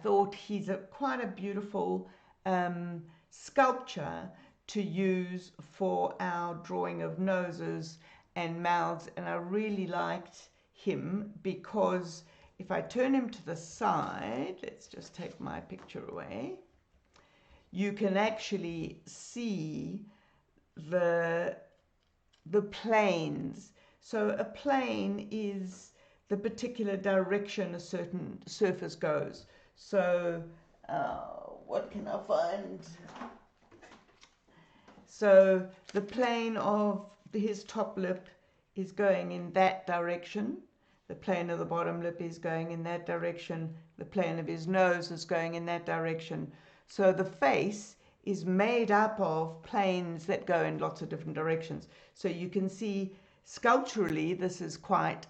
thought he's quite a beautiful sculpture to use for our drawing of noses and mouths, and I really liked him because if I turn him to the side, let's just take my picture away, you can actually see the planes. So a plane is the particular direction a certain surface goes. So what can I find? So the plane of his top lip is going in that direction. The plane of the bottom lip is going in that direction. The plane of his nose is going in that direction. So the face is made up of planes that go in lots of different directions. So you can see sculpturally this is quite,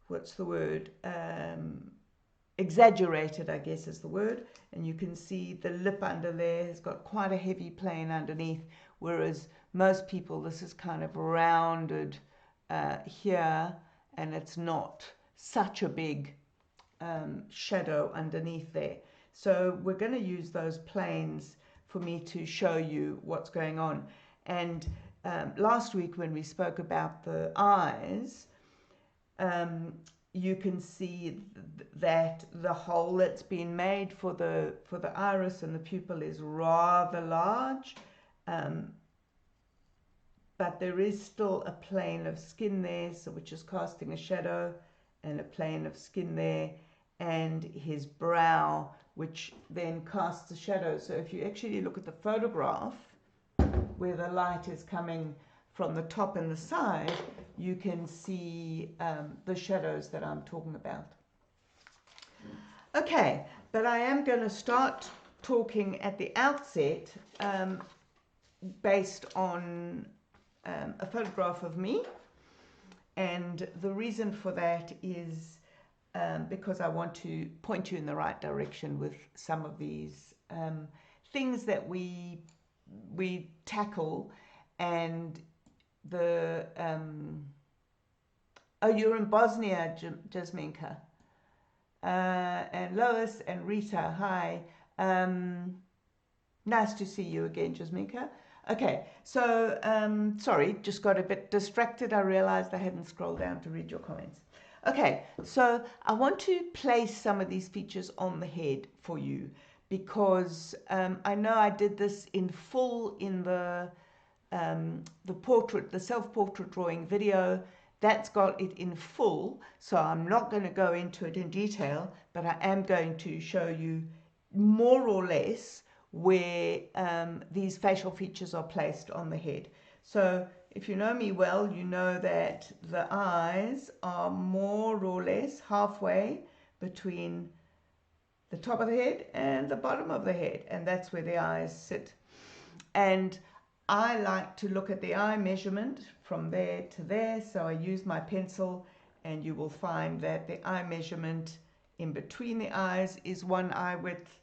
what's the word? Exaggerated, I guess is the word. And you can see the lip under there has got quite a heavy plane underneath, whereas most people, this is kind of rounded here, and it's not such a big shadow underneath there. So we're going to use those planes for me to show you what's going on. And last week when we spoke about the eyes, you can see that the hole that's been made for the iris and the pupil is rather large, but there is still a plane of skin there, so which is casting a shadow, and a plane of skin there, and his brow, which then casts a shadow. So if you actually look at the photograph where the light is coming from the top and the side, you can see the shadows that I'm talking about. Okay, but I am going to start talking at the outset based on a photograph of me, and the reason for that is because I want to point you in the right direction with some of these things that we tackle. And the oh, you're in Bosnia, Jasminka, and Lois and Rita, hi. Nice to see you again, Jasminka. Okay, so sorry, just got a bit distracted. I realized I hadn't scrolled down to read your comments. Okay, so I want to place some of these features on the head for you because I know I did this in full in the portrait, the self-portrait drawing video. That's got it in full, so I'm not going to go into it in detail, but I am going to show you more or less where these facial features are placed on the head. So if you know me well, you know that the eyes are more or less halfway between the top of the head and the bottom of the head, and that's where the eyes sit. And I like to look at the eye measurement from there to there, so I use my pencil, and you will find that the eye measurement in between the eyes is one eye width,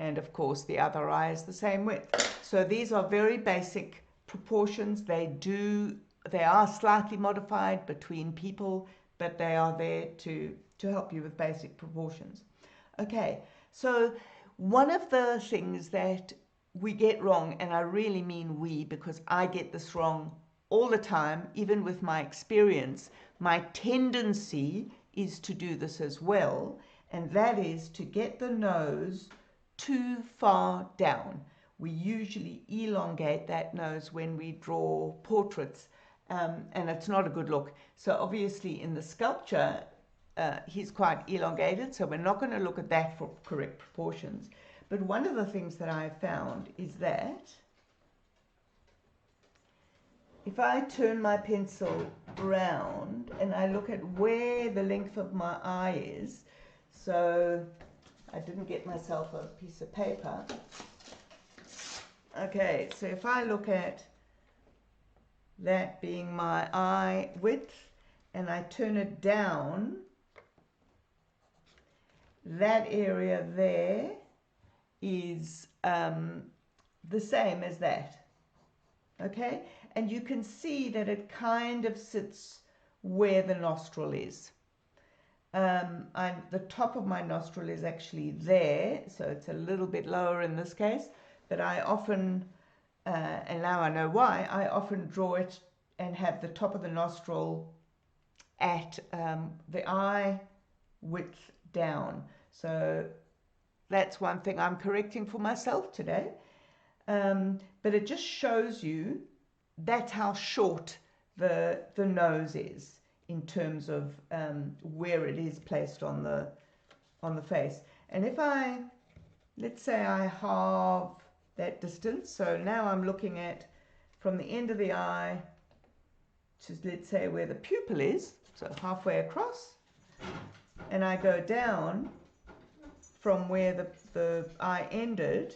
and of course the other eye is the same width. So these are very basic proportions. They are slightly modified between people, but they are there to help you with basic proportions. Okay, so one of the things that we get wrong, and I really mean we, because I get this wrong all the time, even with my experience, my tendency is to do this as well, and that is to get the nose too far down. We usually elongate that nose when we draw portraits, and it's not a good look. So obviously in the sculpture, he's quite elongated, so we're not going to look at that for correct proportions. But one of the things that I found is that if I turn my pencil around and I look at where the length of my eye is, so I didn't get myself a piece of paper. Okay, so if I look at that being my eye width and I turn it down, that area there is the same as that. Okay, and you can see that it kind of sits where the nostril is. the top of my nostril is actually there, so it's a little bit lower in this case, but I often, and now I know why, I often draw it and have the top of the nostril at the eye width down. So that's one thing I'm correcting for myself today. But it just shows you that's how short the nose is in terms of where it is placed on the face. And if let's say I halve that distance, so now I'm looking at from the end of the eye to, let's say, where the pupil is, so halfway across, and I go down from where the eye ended,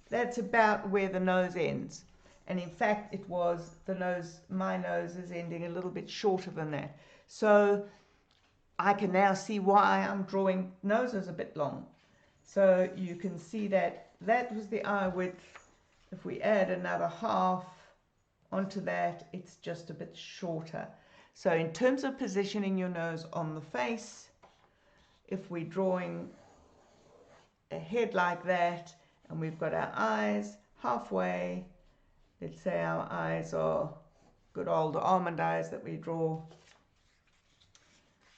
that's about where the nose ends. And in fact, it was my nose is ending a little bit shorter than that. So I can now see why I'm drawing noses a bit long. So you can see that was the eye width. If we add another half onto that, it's just a bit shorter. So in terms of positioning your nose on the face, if we're drawing a head like that, and we've got our eyes halfway, let's say our eyes are good old almond eyes that we draw,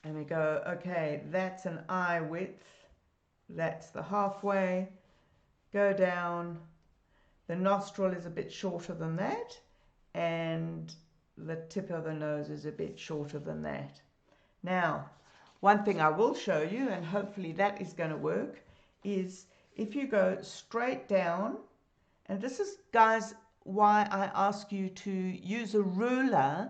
and we go, okay, that's an eye width, that's the halfway, go down, the nostril is a bit shorter than that, and the tip of the nose is a bit shorter than that. Now, one thing I will show you, and hopefully that is going to work, is if you go straight down, and this is, guys, why I ask you to use a ruler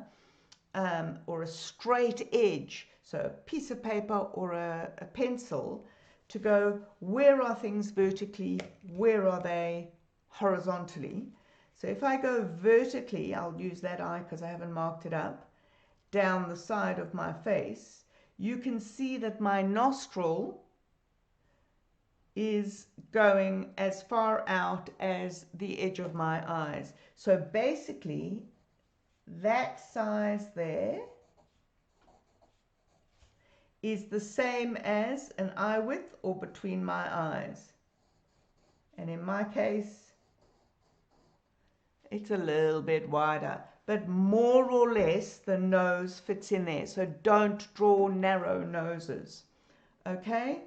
or a straight edge, so a piece of paper or a pencil, to go, where are things vertically, where are they horizontally. So if I go vertically, I'll use that eye because I haven't marked it up, down the side of my face, you can see that my nostril is going as far out as the edge of my eyes. So basically, that size there is the same as an eye width or between my eyes. And in my case, it's a little bit wider, but more or less the nose fits in there. So don't draw narrow noses, okay?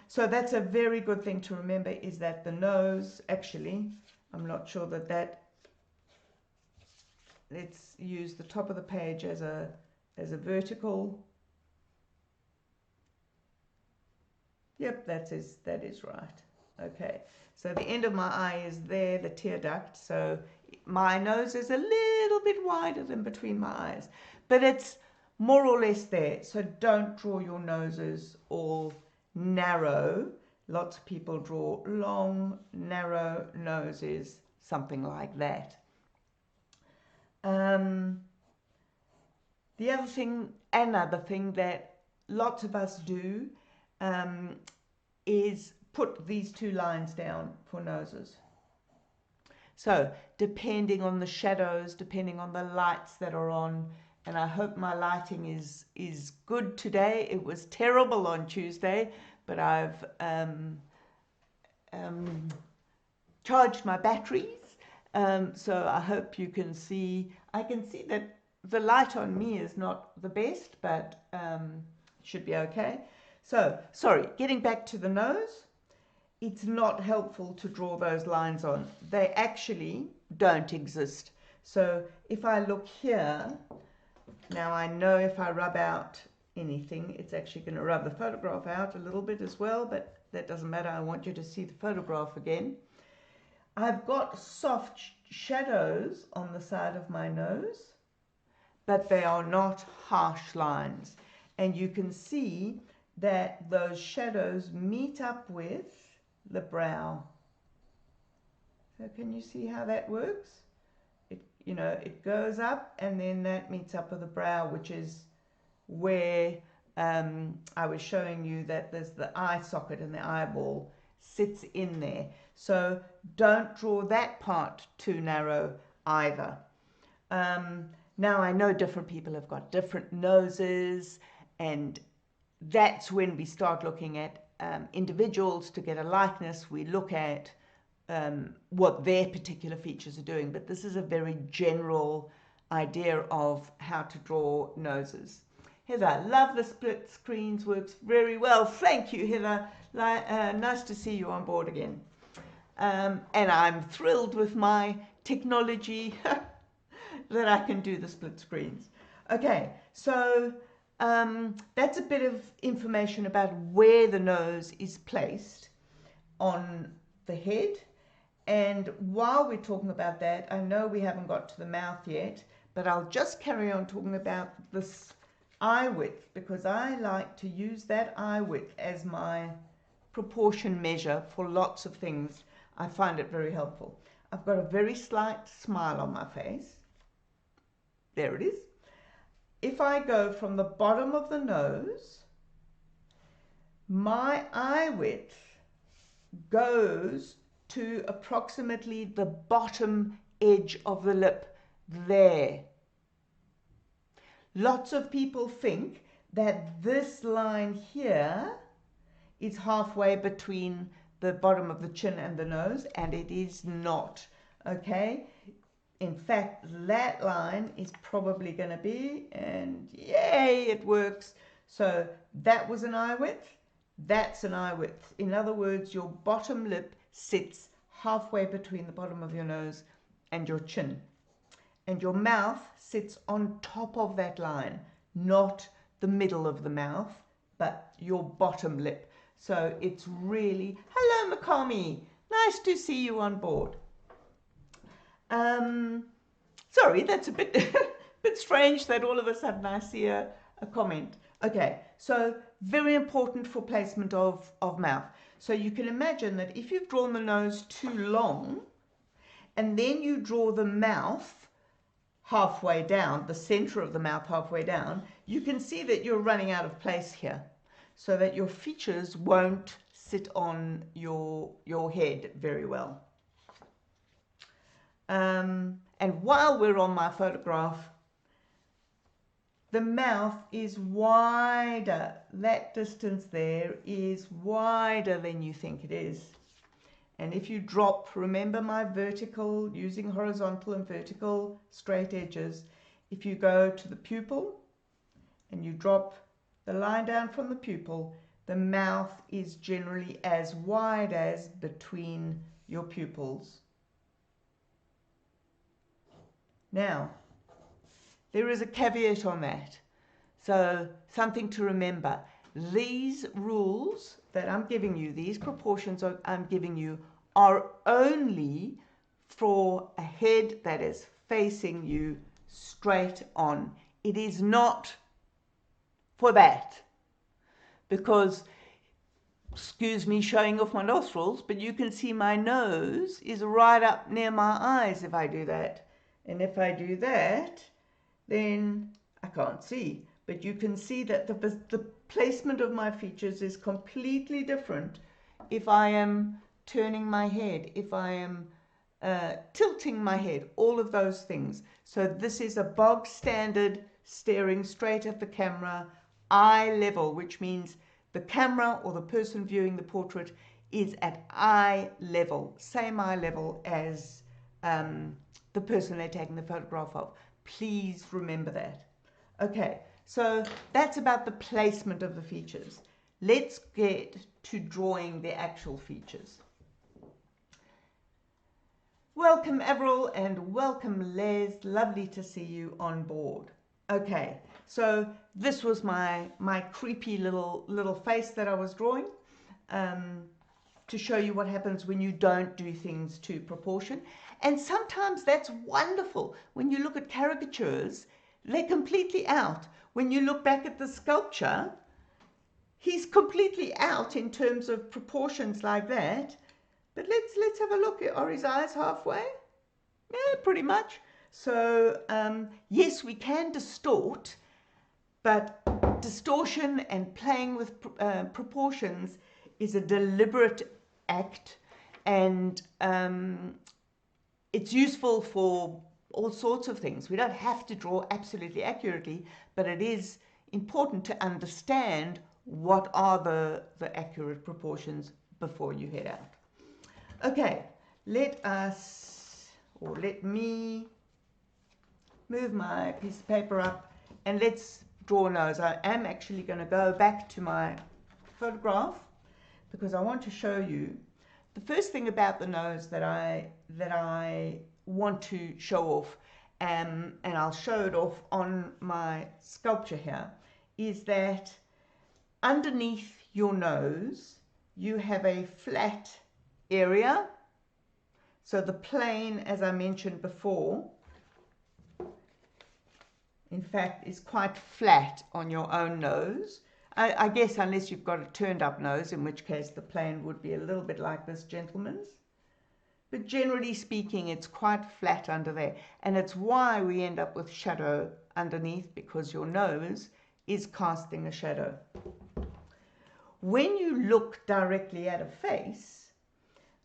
So that's a very good thing to remember, is that the nose, actually, I'm not sure that let's use the top of the page as a vertical. Yep, that is right. Okay, so the end of my eye is there, the tear duct, so my nose is a little bit wider than between my eyes, but it's more or less there. So don't draw your noses all narrow. Lots of people draw long, narrow noses, something like that. The other thing, another thing that lots of us do is put these two lines down for noses. So depending on the shadows, depending on the lights that are on, and I hope my lighting is good today. It was terrible on Tuesday, but I've charged my batteries, so I hope you can see. I can see that the light on me is not the best, but should be okay. So, sorry, getting back to the nose, it's not helpful to draw those lines on. They actually don't exist. So if I look here, now I know if I rub out anything, it's actually going to rub the photograph out a little bit as well, but that doesn't matter. I want you to see the photograph again. I've got soft shadows on the side of my nose, but they are not harsh lines. And you can see that those shadows meet up with the brow. So can you see how that works? It goes up, and then that meets up with the brow, which is where I was showing you that there's the eye socket and the eyeball sits in there. So don't draw that part too narrow either. Now I know different people have got different noses, and that's when we start looking at individuals to get a likeness. We look at what their particular features are doing, but this is a very general idea of how to draw noses. Heather, love the split screens, works very well. Thank you, Heather. Nice to see you on board again. And I'm thrilled with my technology that I can do the split screens. Okay, so that's a bit of information about where the nose is placed on the head. And while we're talking about that, I know we haven't got to the mouth yet, but I'll just carry on talking about this eye width, because I like to use that eye width as my proportion measure for lots of things. I find it very helpful. I've got a very slight smile on my face. There it is. If I go from the bottom of the nose, my eye width goes to approximately the bottom edge of the lip there. Lots of people think that this line here is halfway between the bottom of the chin and the nose, and it is not. Okay, in fact, that line is probably going to be, and yay, it works. So that was an eye width, that's an eye width. In other words, your bottom lip sits halfway between the bottom of your nose and your chin, and your mouth sits on top of that line, not the middle of the mouth, but your bottom lip. So it's really, hello Makami, nice to see you on board. Sorry, that's a bit bit strange that all of a sudden I see a comment. Okay, so very important for placement of mouth. So you can imagine that if you've drawn the nose too long, and then you draw the mouth halfway down, the center of the mouth halfway down, you can see that you're running out of place here, so that your features won't sit on your head very well. And while we're on my photograph, the mouth is wider. That distance there is wider than you think it is. And if you drop, remember my vertical, using horizontal and vertical straight edges, if you go to the pupil and you drop the line down from the pupil, the mouth is generally as wide as between your pupils. Now, there is a caveat on that. So something to remember. These rules that I'm giving you, these proportions I'm giving you, are only for a head that is facing you straight on. It is not for that. Because, excuse me showing off my nostrils, but you can see my nose is right up near my eyes if I do that. And if I do that, then I can't see. But you can see that the placement of my features is completely different if I am turning my head, if I am tilting my head, all of those things. So this is a bog standard staring straight at the camera, eye level, which means the camera or the person viewing the portrait is at eye level, same eye level as the person they're taking the photograph of. Please remember that. Okay, so that's about the placement of the features. Let's get to drawing the actual features. Welcome Avril and welcome Les, lovely to see you on board. Okay, so this was my creepy little face that I was drawing to show you what happens when you don't do things to proportion. And sometimes that's wonderful. When you look at caricatures, they're completely out. When you look back at the sculpture, he's completely out in terms of proportions like that. But let's have a look. Are his eyes halfway? Yeah, pretty much. So yes, we can distort, but distortion and playing with proportions is a deliberate act, and it's useful for all sorts of things. We don't have to draw absolutely accurately, but it is important to understand what are the accurate proportions before you head out. Okay, let me move my piece of paper up and let's draw a nose. I am actually going to go back to my photograph because I want to show you the first thing about the nose that I want to show off, and I'll show it off on my sculpture here, is that underneath your nose you have a flat area. So the plane, as I mentioned before, in fact is quite flat on your own nose. I guess unless you've got a turned up nose, in which case the plane would be a little bit like this gentleman's. But generally speaking, it's quite flat under there. And it's why we end up with shadow underneath, because your nose is casting a shadow. When you look directly at a face,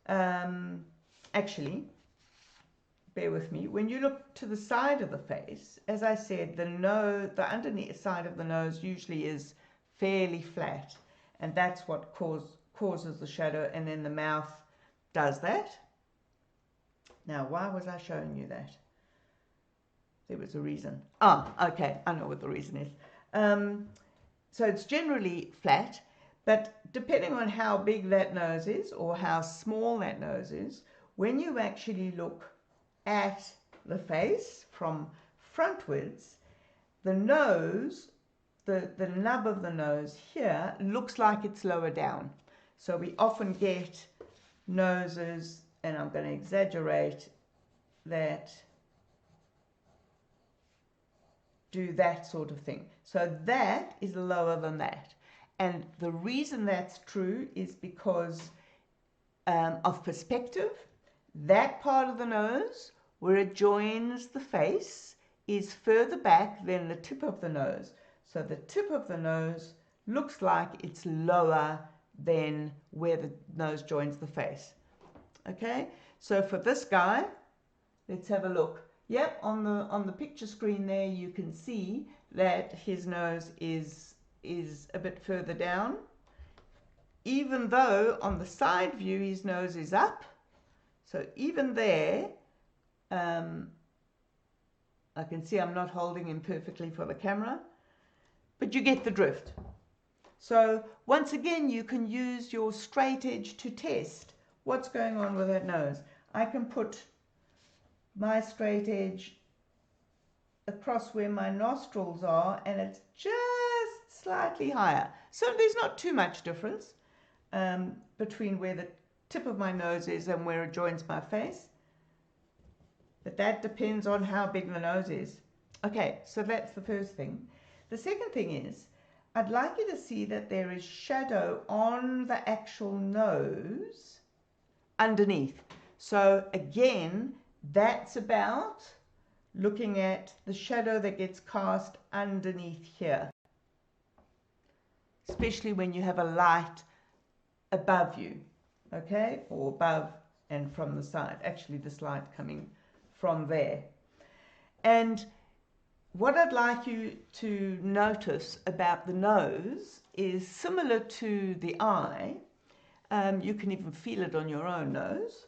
actually, bear with me, when you look to the side of the face, as I said, the underneath side of the nose usually is fairly flat, and that's what causes the shadow, and then the mouth does that. Now, why was I showing you that? There was a reason. Okay, I know what the reason is. So it's generally flat, but depending on how big that nose is or how small that nose is, when you actually look at the face from frontwards, the nose, the nub of the nose here looks like it's lower down. So we often get noses, and I'm going to exaggerate, that do that sort of thing. So that is lower than that. And the reason that's true is because of perspective. That part of the nose where it joins the face is further back than the tip of the nose. So the tip of the nose looks like it's lower than where the nose joins the face. Okay, so for this guy, let's have a look. Yep, on the picture screen there, you can see that his nose is a bit further down, even though on the side view his nose is up. So even there, I can see I'm not holding him perfectly for the camera, but you get the drift. So once again, you can use your straight edge to test what's going on with that nose. I can put my straight edge across where my nostrils are, and it's just slightly higher. So there's not too much difference between where the tip of my nose is and where it joins my face. But that depends on how big the nose is. Okay, so that's the first thing. The second thing is, I'd like you to see that there is shadow on the actual nose underneath. So again, that's about looking at the shadow that gets cast underneath here, especially when you have a light above you, okay, or above and from the side. Actually, this light coming from there. And what I'd like you to notice about the nose is similar to the eye. You can even feel it on your own nose.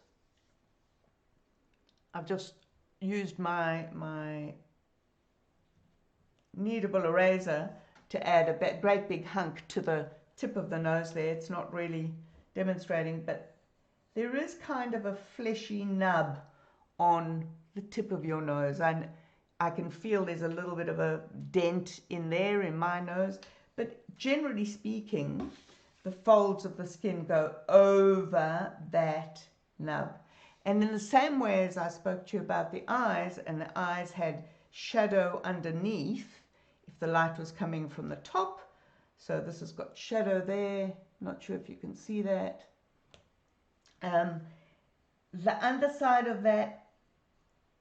I've just used my kneadable eraser to add a great big hunk to the tip of the nose there. It's not really demonstrating, but there is kind of a fleshy nub on the tip of your nose, and I can feel there's a little bit of a dent in there in my nose, but generally speaking, the folds of the skin go over that nub. And in the same way as I spoke to you about the eyes, and the eyes had shadow underneath, if the light was coming from the top, so this has got shadow there, not sure if you can see that. The underside of that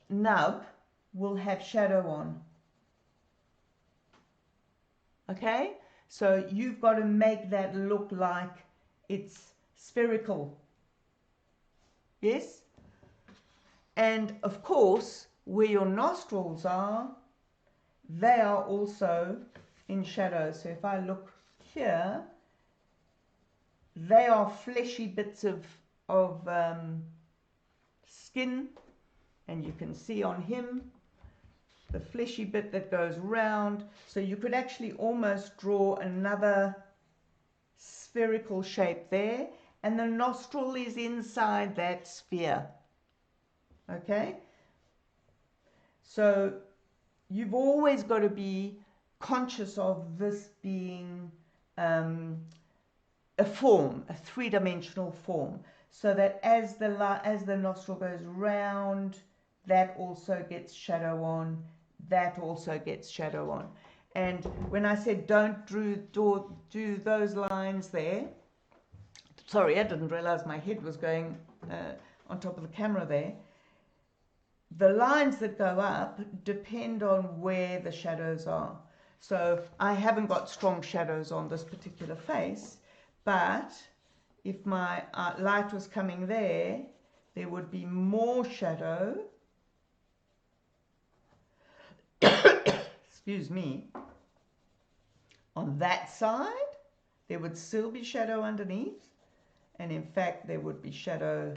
nub will have shadow on. Okay, so you've got to make that look like it's spherical. Yes? And of course, where your nostrils are, they are also in shadow. So if I look here, they are fleshy bits of skin, and you can see on him the fleshy bit that goes round. So you could actually almost draw another spherical shape there, and the nostril is inside that sphere. Okay, so you've always got to be conscious of this being a form, a three-dimensional form, so that as the nostril goes round, that also gets shadow on, that also gets shadow on. And when I said don't do those lines there, sorry, I didn't realize my head was going on top of the camera there. The lines that go up depend on where the shadows are. So I haven't got strong shadows on this particular face, but if my light was coming there, there would be more shadow, excuse me, on that side. There would still be shadow underneath, and in fact there would be shadow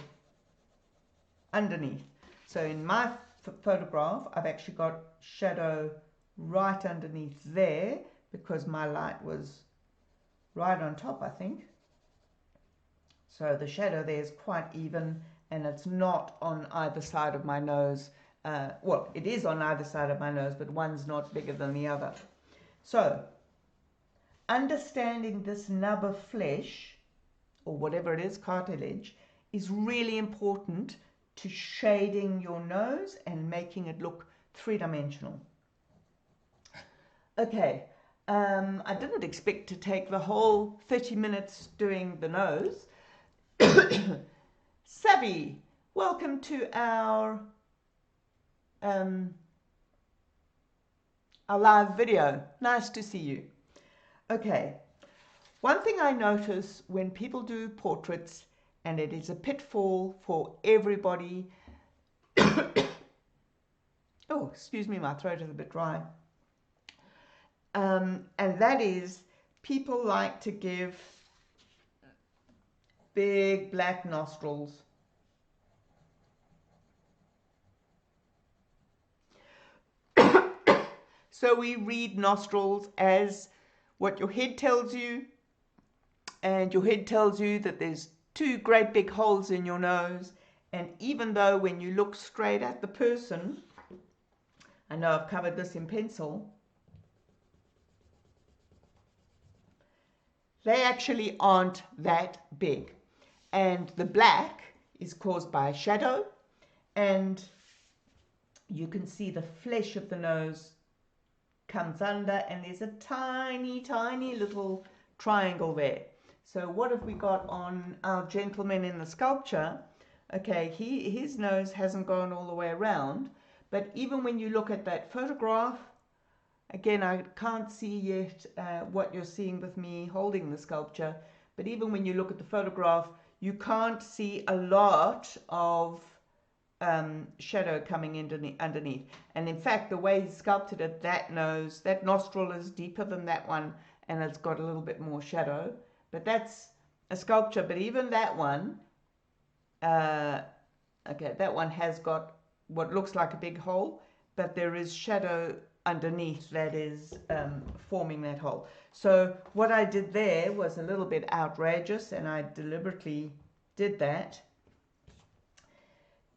underneath. So in my photograph, I've actually got shadow right underneath there because my light was right on top, I think. So the shadow there is quite even, and it's not on either side of my nose. Well, it is on either side of my nose, but one's not bigger than the other. So understanding this nub of flesh, or whatever it is, cartilage, is really important to shading your nose and making it look three-dimensional. Okay, I didn't expect to take the whole 30 minutes doing the nose. Savvy, welcome to our live video. Nice to see you. Okay, one thing I notice when people do portraits, and it is a pitfall for everybody. Oh, excuse me, my throat is a bit dry. And that is, people like to give big black nostrils. So we read nostrils as what your head tells you, and your head tells you that there's two great big holes in your nose. And even though when you look straight at the person, I know I've covered this in pencil, they actually aren't that big. And the black is caused by a shadow, and you can see the flesh of the nose comes under, and there's a tiny, tiny little triangle there. So what have we got on our gentleman in the sculpture? Okay, his nose hasn't gone all the way around, but even when you look at that photograph, again, I can't see yet what you're seeing with me holding the sculpture, but even when you look at the photograph, you can't see a lot of shadow coming underneath. And in fact, the way he sculpted it, that nostril is deeper than that one, and it's got a little bit more shadow. But that's a sculpture. But even that one, okay, that one has got what looks like a big hole, but there is shadow underneath that is forming that hole. So what I did there was a little bit outrageous, and I deliberately did that.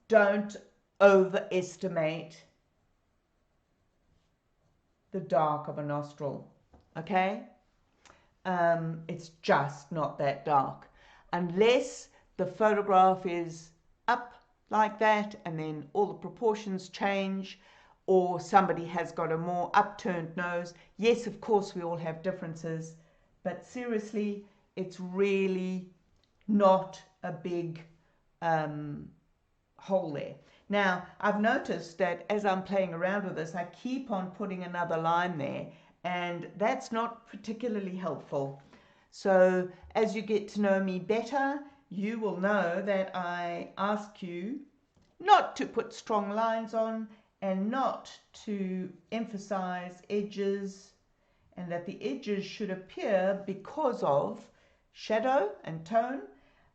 Don't overestimate the dark of a nostril, okay? It's just not that dark. Unless the photograph is up like that and then all the proportions change, or somebody has got a more upturned nose. Yes, of course, we all have differences, but seriously, it's really not a big hole there. Now, I've noticed that as I'm playing around with this, I keep on putting another line there, and that's not particularly helpful. So as you get to know me better, you will know that I ask you not to put strong lines on and not to emphasize edges, and that the edges should appear because of shadow and tone.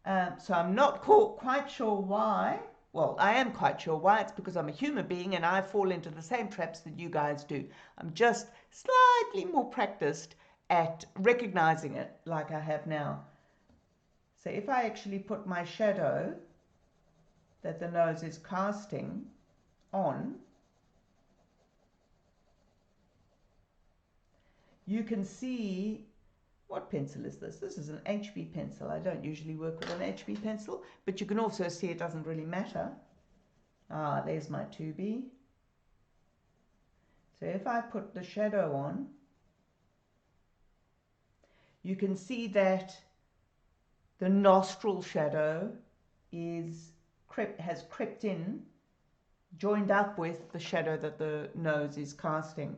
So I'm not quite sure why. Well, I am quite sure why. It's because I'm a human being and I fall into the same traps that you guys do. I'm just slightly more practiced at recognizing it like I have now. So if I actually put my shadow that the nose is casting on, you can see, what pencil is this? This is an HB pencil. I don't usually work with an HB pencil, but you can also see it doesn't really matter. Ah, there's my 2B. So if I put the shadow on, you can see that the nostril shadow has crept in, joined up with the shadow that the nose is casting.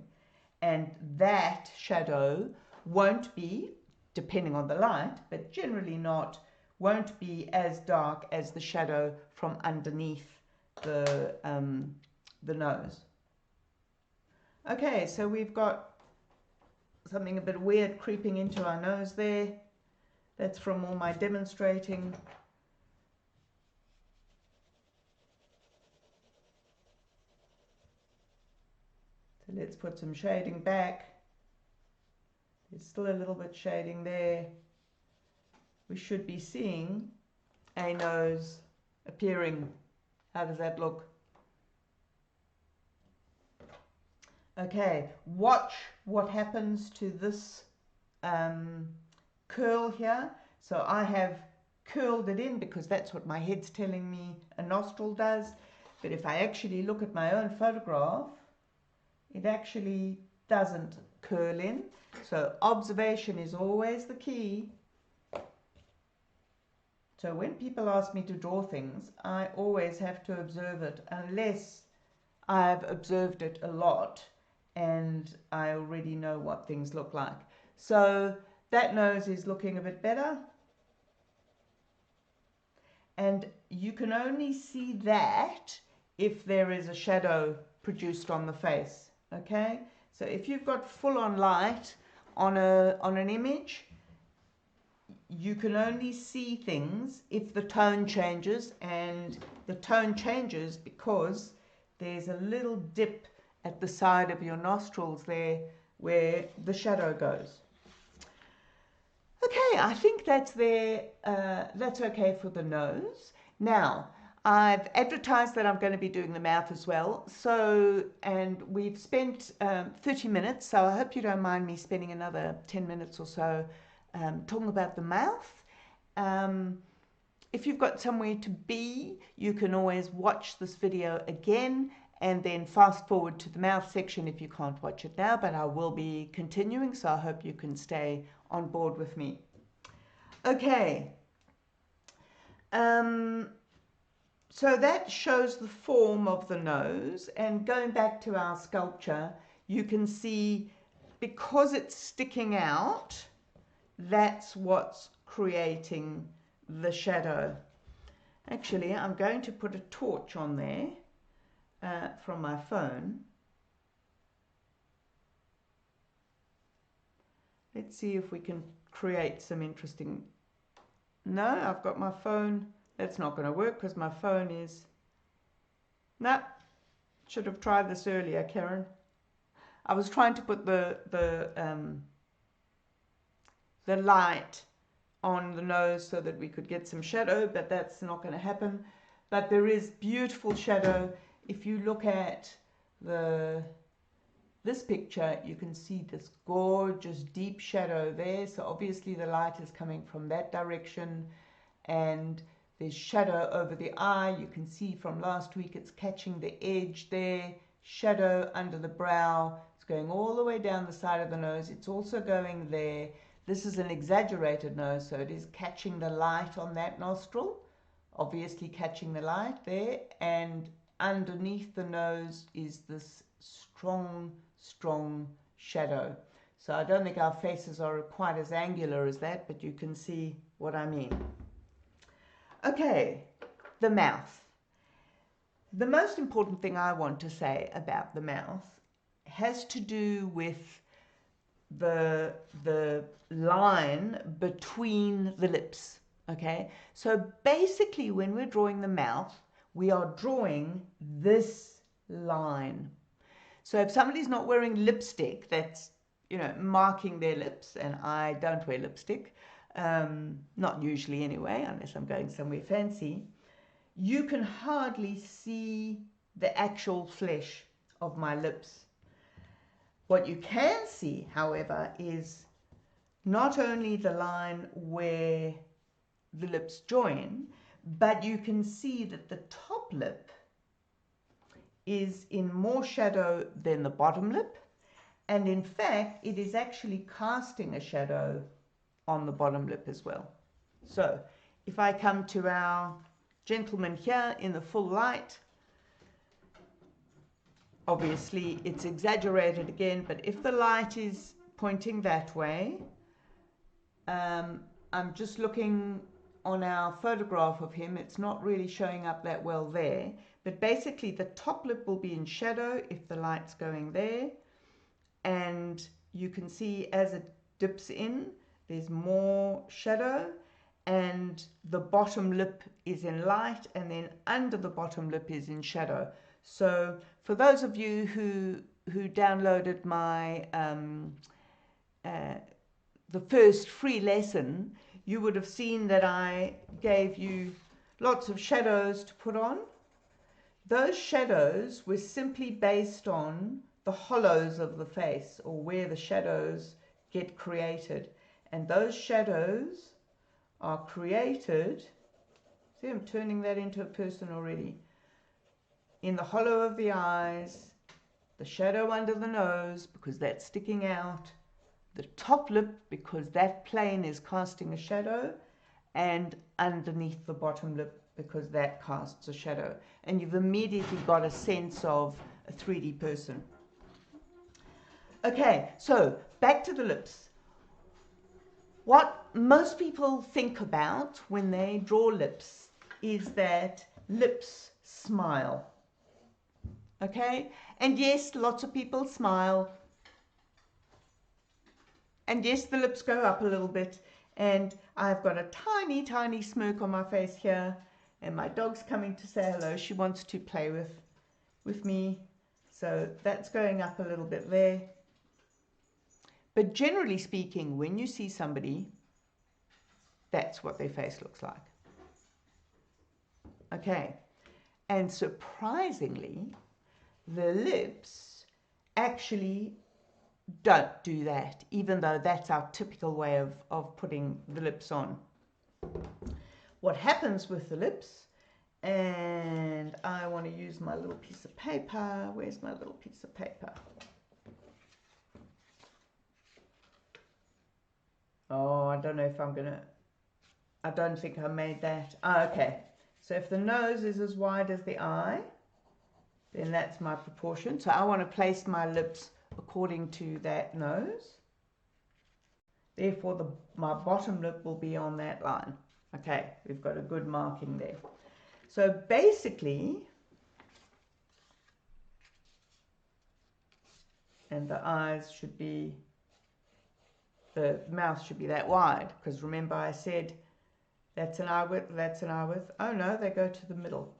And that shadow won't be, depending on the light, but generally won't be as dark as the shadow from underneath the nose. Okay, so we've got something a bit weird creeping into our nose there. That's from all my demonstrating. So let's put some shading back. There's still a little bit shading there. We should be seeing a nose appearing. How does that look? Okay, watch what happens to this curl here. So I have curled it in because that's what my head's telling me a nostril does. But if I actually look at my own photograph, it actually doesn't curl in. So observation is always the key. So when people ask me to draw things, I always have to observe it, unless I've observed it a lot and I already know what things look like. So that nose is looking a bit better. And you can only see that if there is a shadow produced on the face. Okay? So if you've got full-on light on an image, you can only see things if the tone changes, and the tone changes because there's a little dip at the side of your nostrils there where the shadow goes. Okay, I think that's okay for the nose. Now, I've advertised that I'm going to be doing the mouth as well. So, and we've spent 30 minutes, so I hope you don't mind me spending another 10 minutes or so talking about the mouth. If you've got somewhere to be, you can always watch this video again and then fast forward to the mouth section if you can't watch it now, but I will be continuing, so I hope you can stay on board with me. Okay. So that shows the form of the nose, and going back to our sculpture, you can see because it's sticking out, that's what's creating the shadow. Actually, I'm going to put a torch on there from my phone. Let's see if we can create some interesting... No, I've got my phone. That's not going to work because my phone is... No, should have tried this earlier, Karen. I was trying to put the light on the nose so that we could get some shadow, but that's not going to happen. But there is beautiful shadow. If you look at this picture, you can see this gorgeous deep shadow there. So obviously the light is coming from that direction, and there's shadow over the eye. You can see from last week it's catching the edge there, shadow under the brow. It's going all the way down the side of the nose. It's also going there. This is an exaggerated nose, so it is catching the light on that nostril, obviously catching the light there, and underneath the nose is this strong shadow. So I don't think our faces are quite as angular as that, but you can see what I mean. Okay, the mouth. the most important thing I want to say about the mouth has to do with the line between the lips. Okay, so basically when we're drawing the mouth, we are drawing this line. So if somebody's not wearing lipstick, that's, you know, marking their lips, and I don't wear lipstick, not usually anyway, unless I'm going somewhere fancy, you can hardly see the actual flesh of my lips. What you can see, however, is not only the line where the lips join, but you can see that the top lip is in more shadow than the bottom lip, and in fact it is actually casting a shadow on the bottom lip as well. So if I come to our gentleman here in the full light, obviously it's exaggerated again, but if the light is pointing that way, I'm just looking on our photograph of him, it's not really showing up that well there, but basically the top lip will be in shadow if the light's going there, and you can see as it dips in, there's more shadow, and the bottom lip is in light, and then under the bottom lip is in shadow. So for those of you who downloaded my the first free lesson, you would have seen that I gave you lots of shadows to put on. Those shadows were simply based on the hollows of the face, or where the shadows get created. And those shadows are created, see, I'm turning that into a person already, in the hollow of the eyes, the shadow under the nose because that's sticking out, the top lip because that plane is casting a shadow, and underneath the bottom lip because that casts a shadow. And you've immediately got a sense of a 3D person. Okay, so back to the lips. What most people think about when they draw lips is that lips smile. Okay, and yes, lots of people smile. And yes, the lips go up a little bit, and I've got a tiny, tiny smirk on my face here, and my dog's coming to say hello. She wants to play with me, so that's going up a little bit there. But generally speaking, when you see somebody, that's what their face looks like. Okay, and surprisingly, the lips actually don't do that, even though that's our typical way of putting the lips on. What happens with the lips, and I want to use my little piece of paper. Where's my little piece of paper? Oh, I don't know if I'm gonna, I don't think I made that. Okay, so if the nose is as wide as the eye, then that's my proportion. So I want to place my lips according to that nose. Therefore, my bottom lip will be on that line. Okay, we've got a good marking there. So basically, and the eyes should be, the mouth should be that wide, because remember I said that's an eye width, that's an eye width. Oh no, they go to the middle.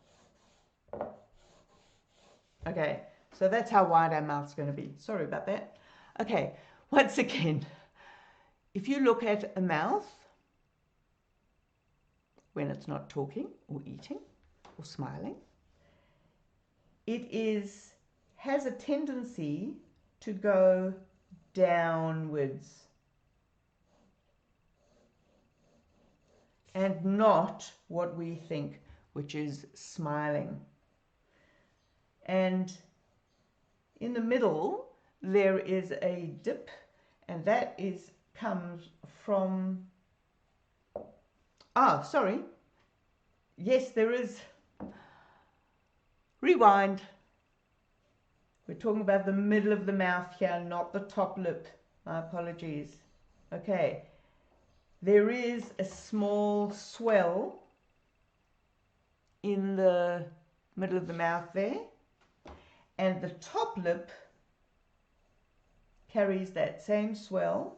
Okay, so that's how wide our mouth's going to be. Sorry about that. Okay, once again, if you look at a mouth when it's not talking or eating or smiling, it has a tendency to go downwards and not what we think, which is smiling. And in the middle there is a dip, and that comes from, sorry, yes, there is, rewind, we're talking about the middle of the mouth here, not the top lip. My apologies. Okay, there is a small swell in the middle of the mouth there. And the top lip carries that same swell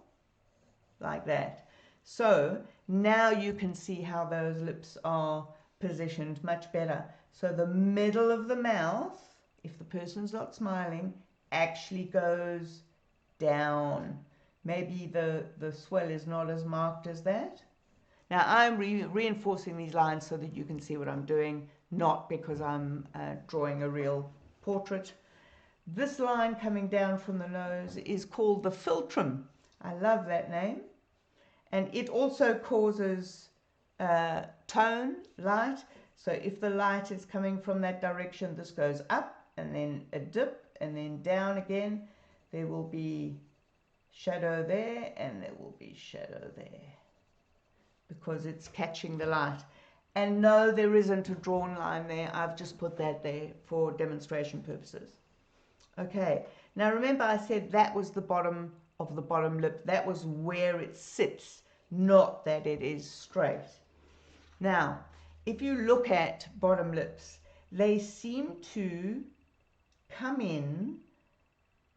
like that. So now you can see how those lips are positioned much better. So the middle of the mouth, if the person's not smiling, actually goes down. Maybe the swell is not as marked as that. Now I'm reinforcing these lines so that you can see what I'm doing, not because I'm drawing a real portrait. This line coming down from the nose is called the Philtrum. I love that name. And it also causes tone, light. So if the light is coming from that direction, this goes up and then a dip and then down again. There will be shadow there and there will be shadow there because it's catching the light. And no, there isn't a drawn line there. I've just put that there for demonstration purposes. Okay, now remember I said that was the bottom of the bottom lip. That was where it sits, not that it is straight. Now, if you look at bottom lips, they seem to come in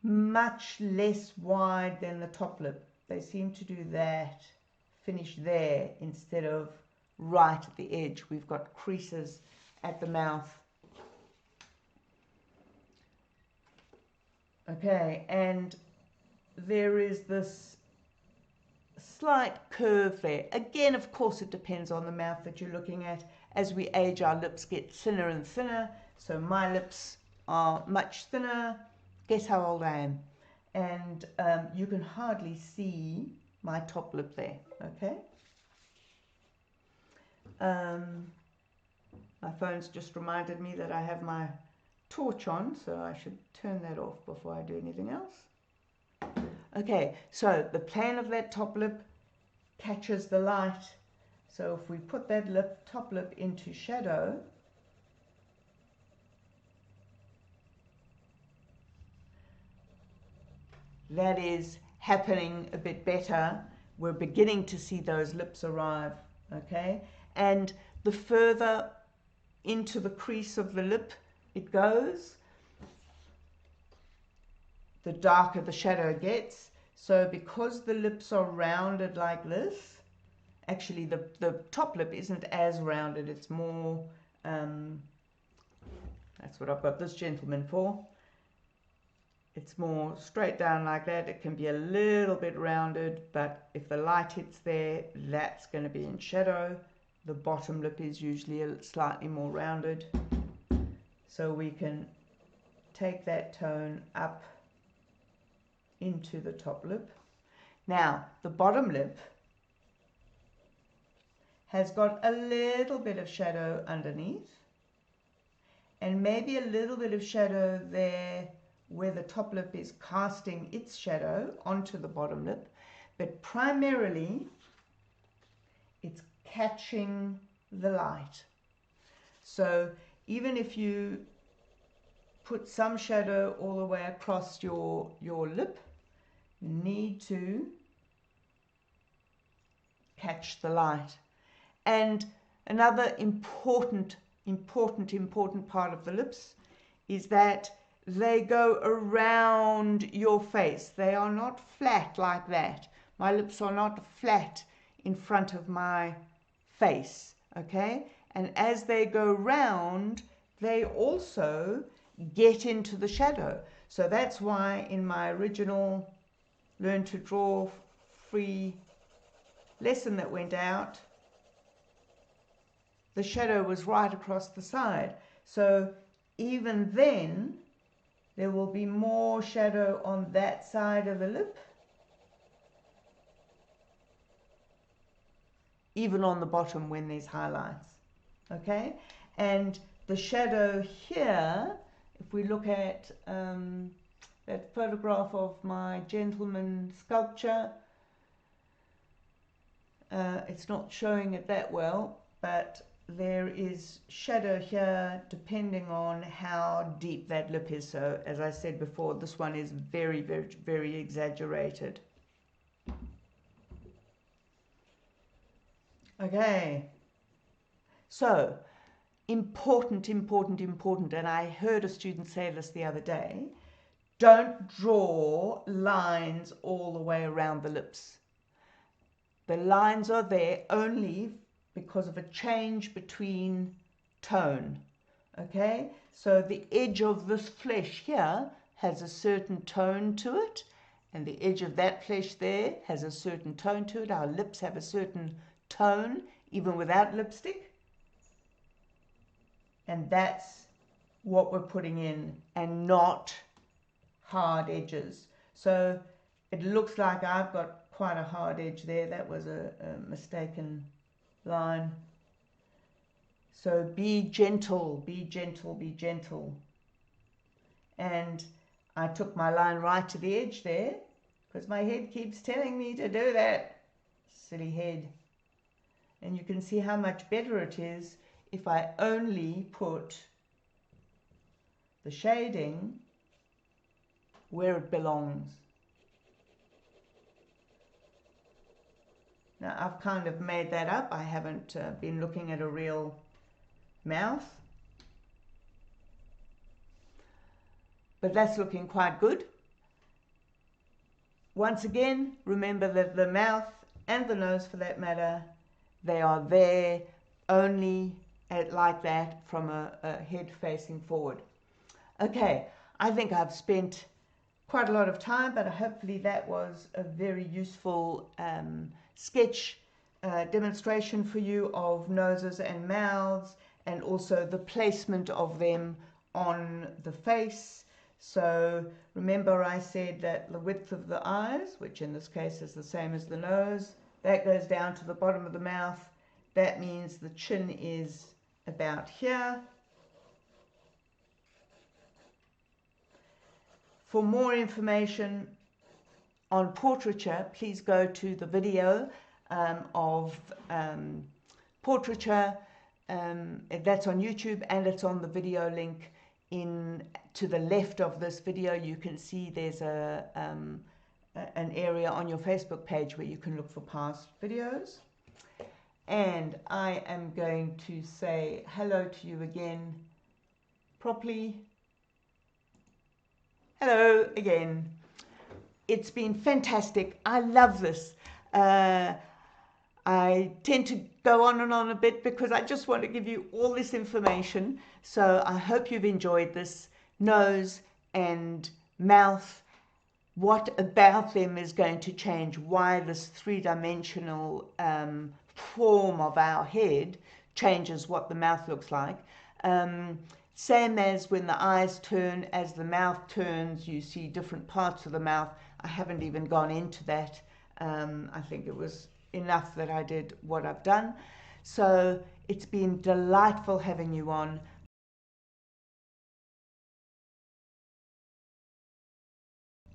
much less wide than the top lip. They seem to do that, finish there instead of right at the edge. We've got creases at the mouth. Okay, and there is this slight curve there. Again, of course, it depends on the mouth that you're looking at. As we age, our lips get thinner and thinner. So my lips are much thinner. Guess how old I am? And you can hardly see my top lip there, okay? My phone's just reminded me that I have my torch on, so I should turn that off before I do anything else. Okay, so the plane of that top lip catches the light. So if we put that top lip into shadow, that is happening a bit better. We're beginning to see those lips arrive, okay? And the further into the crease of the lip it goes, the darker the shadow gets. So because the lips are rounded like this, actually the top lip isn't as rounded, it's more, that's what I've got this gentleman for. It's more straight down like that. It can be a little bit rounded, but if the light hits there, that's going to be in shadow. The bottom lip is usually slightly more rounded. So we can take that tone up into the top lip. Now, the bottom lip has got a little bit of shadow underneath, and maybe a little bit of shadow there where the top lip is casting its shadow onto the bottom lip, but primarily it's catching the light. So even if you put some shadow all the way across your lip, you need to catch the light. And another important part of the lips is that they go around your face. They are not flat like that. My lips are not flat in front of my face, okay? And as they go round, they also get into the shadow. So that's why in my original Learn to Draw free lesson that went out, the shadow was right across the side. So even then, there will be more shadow on that side of the lip, even on the bottom when there's highlights, okay? And the shadow here, if we look at that photograph of my gentleman sculpture, it's not showing it that well, but there is shadow here depending on how deep that lip is. So as I said before, this one is very, very, very exaggerated. Okay, so important, important, important, and I heard a student say this the other day, don't draw lines all the way around the lips. The lines are there only because of a change between tone. Okay, so the edge of this flesh here has a certain tone to it, and the edge of that flesh there has a certain tone to it. Our lips have a certain tone, even without lipstick. And that's what we're putting in, and not hard edges. So it looks like I've got quite a hard edge there. That was a mistaken line. So be gentle, be gentle, be gentle. And I took my line right to the edge there, because my head keeps telling me to do that. Silly head. And you can see how much better it is if I only put the shading where it belongs. Now I've kind of made that up. I haven't been looking at a real mouth. But that's looking quite good. Once again, remember that the mouth and the nose, for that matter, they are there only like that from a head facing forward. Okay, I think I've spent quite a lot of time, but hopefully that was a very useful sketch demonstration for you of noses and mouths, and also the placement of them on the face. So remember I said that the width of the eyes, which in this case is the same as the nose, that goes down to the bottom of the mouth. That means the chin is about here. For more information on portraiture, please go to the video of portraiture. That's on YouTube, and it's on the video link to the left of this video. You can see there's an area on your Facebook page where you can look for past videos. And I am going to say hello to you again properly. Hello again. It's been fantastic. I love this. I tend to go on and on a bit because I just want to give you all this information. So I hope you've enjoyed this. Nose and mouth. What about them is going to change? Why this three-dimensional form of our head changes what the mouth looks like. Same as when the eyes turn, as the mouth turns, you see different parts of the mouth. I haven't even gone into that. I think it was enough that I did what I've done. So it's been delightful having you on.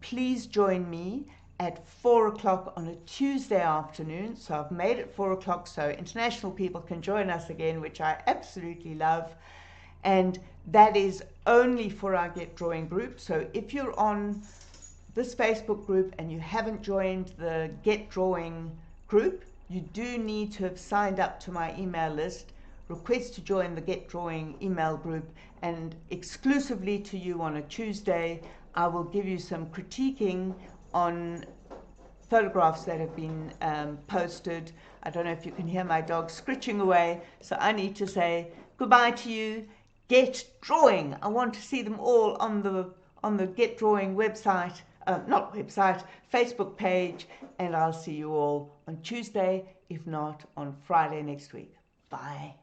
Please join me at 4 o'clock on a Tuesday afternoon. So I've made it 4 o'clock so international people can join us again, which I absolutely love. And that is only for our Get Drawing group. So if you're on this Facebook group and you haven't joined the Get Drawing group, you do need to have signed up to my email list. Request to join the Get Drawing email group, and exclusively to you on a Tuesday, I will give you some critiquing on photographs that have been posted. I don't know if you can hear my dog scritching away, so I need to say goodbye to you. Get Drawing. I want to see them all on the Get Drawing website, not website, Facebook page, and I'll see you all on Tuesday, if not on Friday next week. Bye.